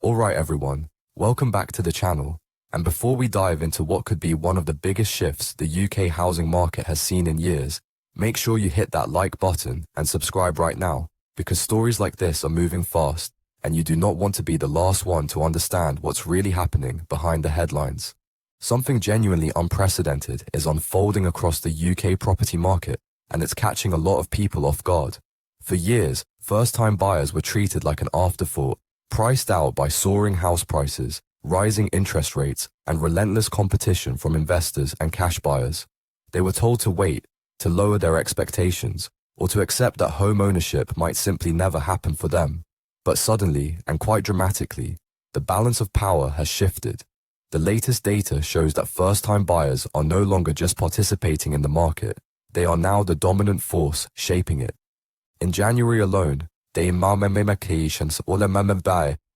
Alright everyone, welcome back to the channel. And before we dive into what could be one of the biggest shifts the UK housing market has seen in years, make sure you hit that like button and subscribe right now, because stories like this are moving fast, and you do not want to be the last one to understand what's really happening behind the headlines. Something genuinely unprecedented is unfolding across the UK property market, and it's catching a lot of people off guard. For years, first-time buyers were treated like an afterthought, priced out by soaring house prices, rising interest rates, and relentless competition from investors and cash buyers. They were told to wait, to lower their expectations, or to accept that home ownership might simply never happen for them. But suddenly, and quite dramatically, the balance of power has shifted. The latest data shows that first-time buyers are no longer just participating in the market, they are now the dominant force shaping it. In January alone,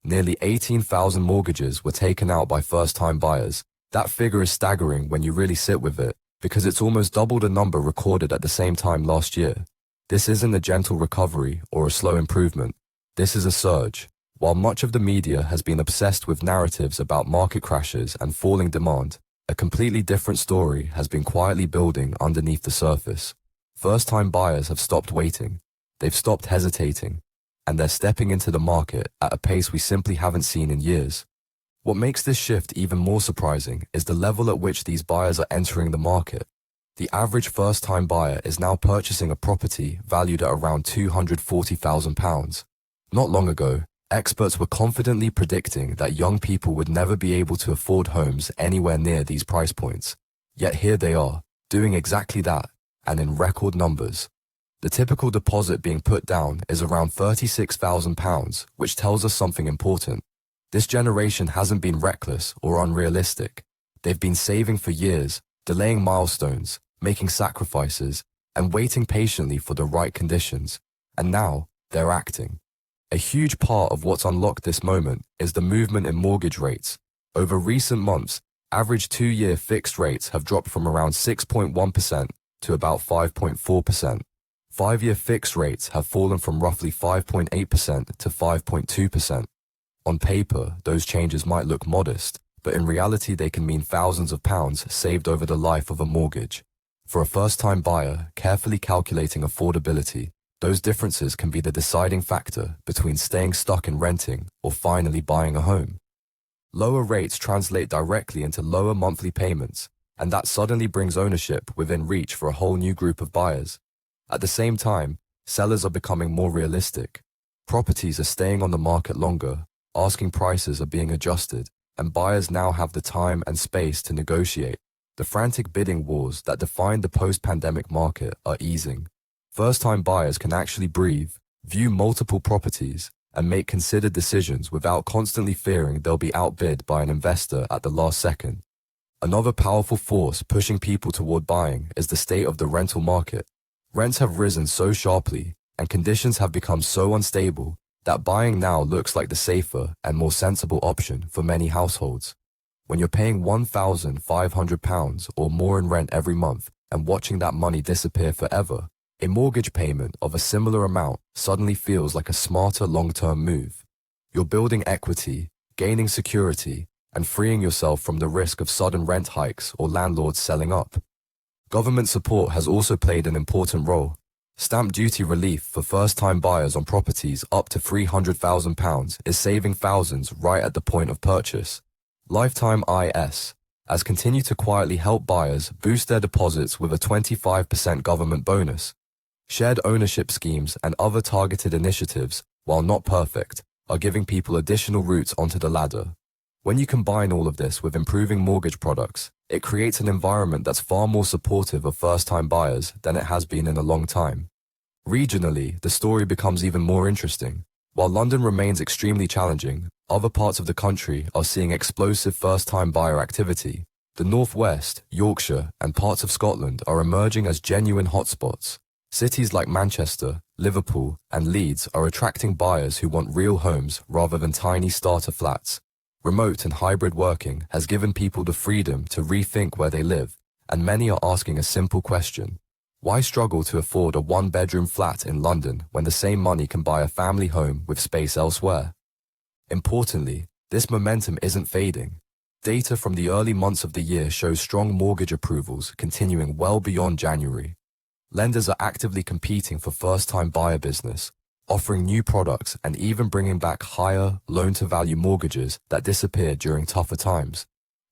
nearly 18,000 mortgages were taken out by first-time buyers. That figure is staggering when you really sit with it, because it's almost double the number recorded at the same time last year. This isn't a gentle recovery or a slow improvement. This is a surge. While much of the media has been obsessed with narratives about market crashes and falling demand, a completely different story has been quietly building underneath the surface. First-time buyers have stopped waiting. They've stopped hesitating, and they're stepping into the market at a pace we simply haven't seen in years. What makes this shift even more surprising is the level at which these buyers are entering the market. The average first-time buyer is now purchasing a property valued at around £240,000. Not long ago, experts were confidently predicting that young people would never be able to afford homes anywhere near these price points. Yet here they are, doing exactly that, and in record numbers. The typical deposit being put down is around £36,000, which tells us something important. This generation hasn't been reckless or unrealistic. They've been saving for years, delaying milestones, making sacrifices, and waiting patiently for the right conditions. And now, they're acting. A huge part of what's unlocked this moment is the movement in mortgage rates. Over recent months, average 2-year fixed rates have dropped from around 6.1% to about 5.4%. 5-year fixed rates have fallen from roughly 5.8% to 5.2%. On paper, those changes might look modest, but in reality they can mean thousands of pounds saved over the life of a mortgage. For a first-time buyer, carefully calculating affordability, those differences can be the deciding factor between staying stuck in renting or finally buying a home. Lower rates translate directly into lower monthly payments, and that suddenly brings ownership within reach for a whole new group of buyers. At the same time, sellers are becoming more realistic. Properties are staying on the market longer, asking prices are being adjusted, and buyers now have the time and space to negotiate. The frantic bidding wars that defined the post-pandemic market are easing. First-time buyers can actually breathe, view multiple properties, and make considered decisions without constantly fearing they'll be outbid by an investor at the last second. Another powerful force pushing people toward buying is the state of the rental market. Rents have risen so sharply, and conditions have become so unstable, that buying now looks like the safer and more sensible option for many households. When you're paying £1,500 or more in rent every month and watching that money disappear forever, a mortgage payment of a similar amount suddenly feels like a smarter long-term move. You're building equity, gaining security, and freeing yourself from the risk of sudden rent hikes or landlords selling up. Government support has also played an important role. Stamp duty relief for first-time buyers on properties up to £300,000 is saving thousands right at the point of purchase. Lifetime IS has continued to quietly help buyers boost their deposits with a 25% government bonus. Shared ownership schemes and other targeted initiatives, while not perfect, are giving people additional routes onto the ladder. When you combine all of this with improving mortgage products, it creates an environment that's far more supportive of first-time buyers than it has been in a long time. Regionally, the story becomes even more interesting. While London remains extremely challenging, other parts of the country are seeing explosive first-time buyer activity. The Northwest, Yorkshire, and parts of Scotland are emerging as genuine hotspots. Cities like Manchester, Liverpool, and Leeds are attracting buyers who want real homes rather than tiny starter flats. Remote and hybrid working has given people the freedom to rethink where they live, and many are asking a simple question. Why struggle to afford a one-bedroom flat in London when the same money can buy a family home with space elsewhere? Importantly, This momentum isn't fading. Data from the early months of the year shows strong mortgage approvals continuing well beyond January. Lenders are actively competing for first-time buyer business, offering new products and even bringing back higher loan-to-value mortgages that disappeared during tougher times.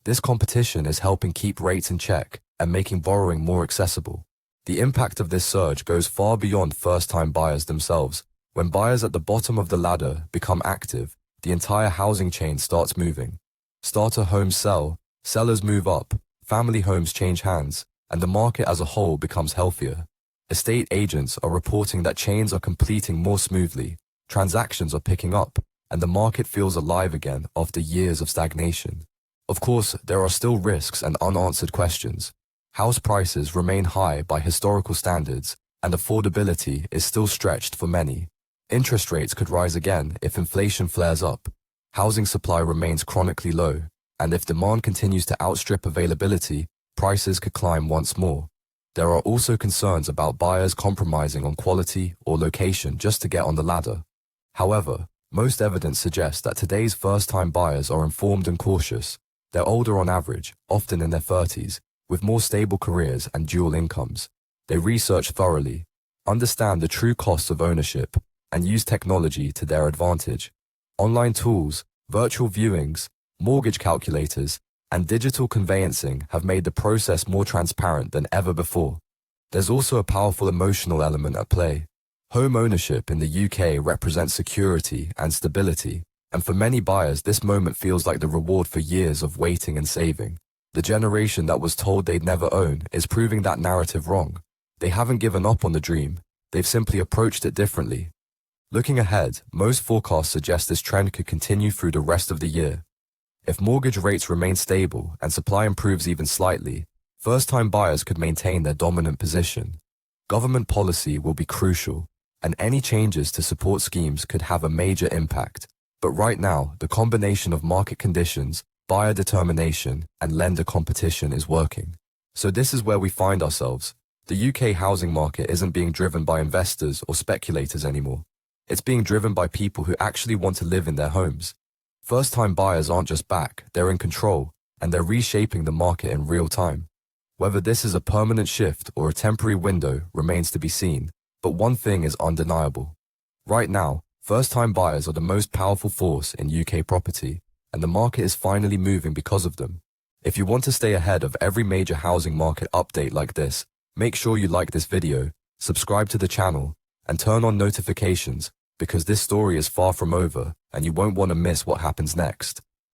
This competition is helping keep rates in check and making borrowing more accessible. The impact of this surge goes far beyond first-time buyers themselves. When buyers at the bottom of the ladder become active, the entire housing chain starts moving. Starter homes sell, sellers move up, family homes change hands, and the market as a whole becomes healthier. Estate agents are reporting that chains are completing more smoothly, transactions are picking up, and the market feels alive again after years of stagnation. Of course, there are still risks and unanswered questions. House prices remain high by historical standards, and affordability is still stretched for many. Interest rates could rise again if inflation flares up. Housing supply remains chronically low, and if demand continues to outstrip availability, prices could climb once more. There are also concerns about buyers compromising on quality or location just to get on the ladder. However, most evidence suggests that today's first-time buyers are informed and cautious. They're older on average, often in their 30s, with more stable careers and dual incomes. They research thoroughly, understand the true costs of ownership, and use technology to their advantage. Online tools, virtual viewings, mortgage calculators, and digital conveyancing have made the process more transparent than ever before. There's also a powerful emotional element at play. Home ownership in the UK represents security and stability, and for many buyers this moment feels like the reward for years of waiting and saving. The generation that was told they'd never own is proving that narrative wrong. They haven't given up on the dream, they've simply approached it differently. Looking ahead, most forecasts suggest this trend could continue through the rest of the year. If mortgage rates remain stable and supply improves even slightly, first-time buyers could maintain their dominant position. Government policy will be crucial, and any changes to support schemes could have a major impact. But right now, the combination of market conditions, buyer determination, and lender competition is working. So this is where we find ourselves. The UK housing market isn't being driven by investors or speculators anymore. It's being driven by people who actually want to live in their homes. First-time buyers aren't just back, they're in control, and they're reshaping the market in real time. Whether this is a permanent shift or a temporary window remains to be seen, but one thing is undeniable. Right now, first-time buyers are the most powerful force in UK property, and the market is finally moving because of them. If you want to stay ahead of every major housing market update like this, make sure you like this video, subscribe to the channel, and turn on notifications, because this story is far from over and you won't want to miss what happens next.